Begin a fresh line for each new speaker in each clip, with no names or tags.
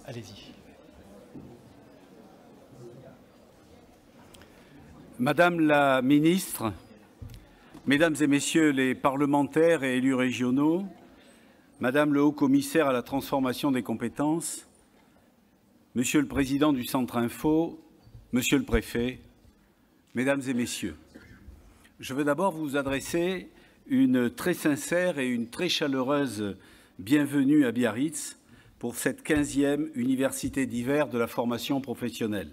Allez-y.
Madame la ministre, Mesdames et Messieurs les parlementaires et élus régionaux, Madame le haut-commissaire à la transformation des compétences, Monsieur le Président du Centre Info, Monsieur le Préfet, Mesdames et Messieurs, je veux d'abord vous adresser une très sincère et une très chaleureuse bienvenue à Biarritz pour cette 15e université d'hiver de la formation professionnelle.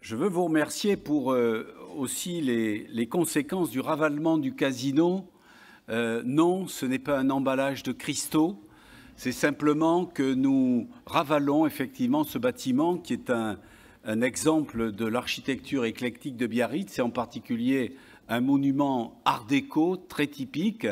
Je veux vous remercier pour aussi les conséquences du ravalement du casino. Non, ce n'est pas un emballage de cristaux, c'est simplement que nous ravalons effectivement ce bâtiment qui est un exemple de l'architecture éclectique de Biarritz et en particulier un monument art déco très typique.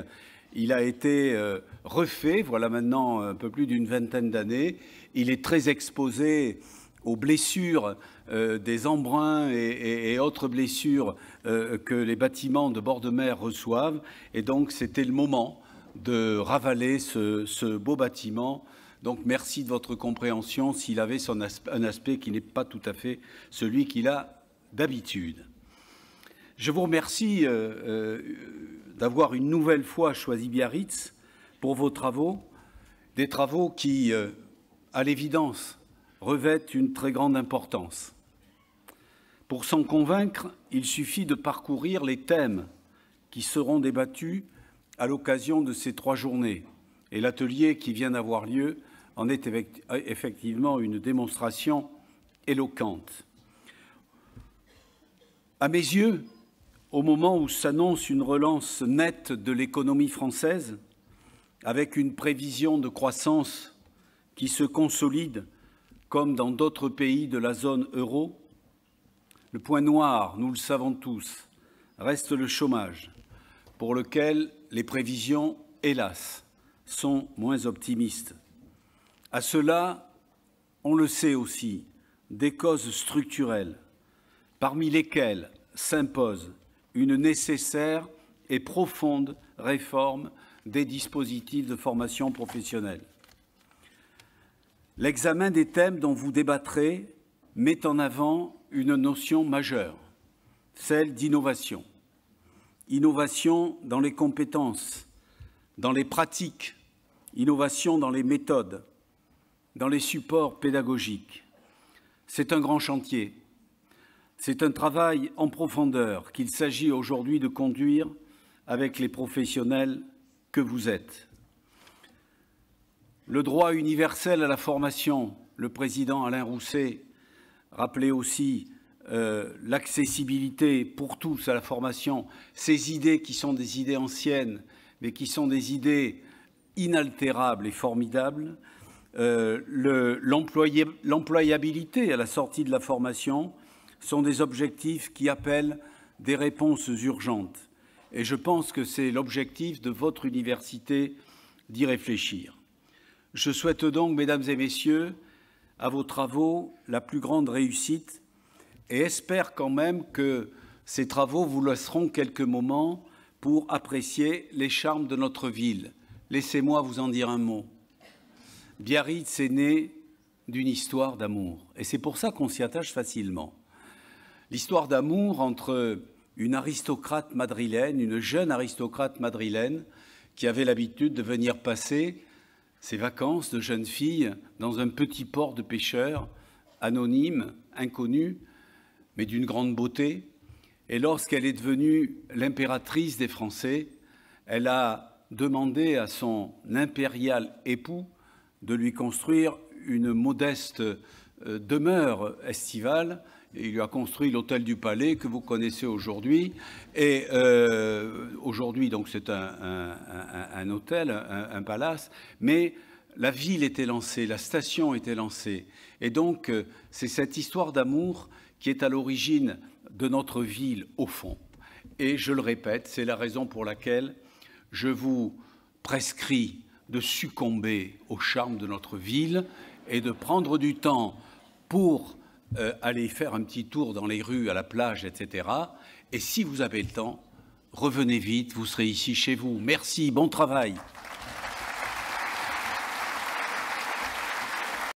Il a été refait, voilà maintenant un peu plus d'une vingtaine d'années. Il est très exposé aux blessures des embruns et autres blessures que les bâtiments de bord de mer reçoivent. Et donc, c'était le moment de ravaler ce beau bâtiment. Donc, merci de votre compréhension s'il avait un aspect qui n'est pas tout à fait celui qu'il a d'habitude. Je vous remercie d'avoir une nouvelle fois choisi Biarritz pour vos travaux, des travaux qui, à l'évidence, revêtent une très grande importance. Pour s'en convaincre, il suffit de parcourir les thèmes qui seront débattus à l'occasion de ces 3 journées. Et l'atelier qui vient d'avoir lieu en est effectivement une démonstration éloquente. À mes yeux, au moment où s'annonce une relance nette de l'économie française, avec une prévision de croissance qui se consolide comme dans d'autres pays de la zone euro, le point noir, nous le savons tous, reste le chômage, pour lequel les prévisions, hélas, sont moins optimistes. À cela, on le sait aussi, des causes structurelles, parmi lesquelles s'impose une nécessaire et profonde réforme des dispositifs de formation professionnelle. L'examen des thèmes dont vous débattrez met en avant une notion majeure, celle d'innovation. Innovation dans les compétences, dans les pratiques, innovation dans les méthodes, dans les supports pédagogiques. C'est un grand chantier. C'est un travail en profondeur qu'il s'agit aujourd'hui de conduire avec les professionnels que vous êtes. Le droit universel à la formation, le président Alain Rousset rappelait aussi l'accessibilité pour tous à la formation, ces idées qui sont des idées anciennes, mais qui sont des idées inaltérables et formidables, l'employabilité à la sortie de la formation sont des objectifs qui appellent des réponses urgentes. Et je pense que c'est l'objectif de votre université d'y réfléchir. Je souhaite donc, Mesdames et Messieurs, à vos travaux la plus grande réussite et espère quand même que ces travaux vous laisseront quelques moments pour apprécier les charmes de notre ville. Laissez-moi vous en dire un mot. Biarritz est né d'une histoire d'amour et c'est pour ça qu'on s'y attache facilement. L'histoire d'amour entre une aristocrate madrilène, une jeune aristocrate madrilène qui avait l'habitude de venir passer ses vacances de jeune fille dans un petit port de pêcheurs, anonyme, inconnu, mais d'une grande beauté. Et lorsqu'elle est devenue l'impératrice des Français, elle a demandé à son impérial époux de lui construire une modeste demeure estivale. Il lui a construit l'hôtel du Palais que vous connaissez aujourd'hui. Et aujourd'hui, donc, c'est un hôtel, un palace. Mais la ville était lancée, la station était lancée. Et donc, c'est cette histoire d'amour qui est à l'origine de notre ville, au fond. Et je le répète, c'est la raison pour laquelle je vous prescris de succomber au charme de notre ville et de prendre du temps pour aller faire un petit tour dans les rues, à la plage, etc. Et si vous avez le temps, revenez vite, vous serez ici chez vous. Merci, bon travail.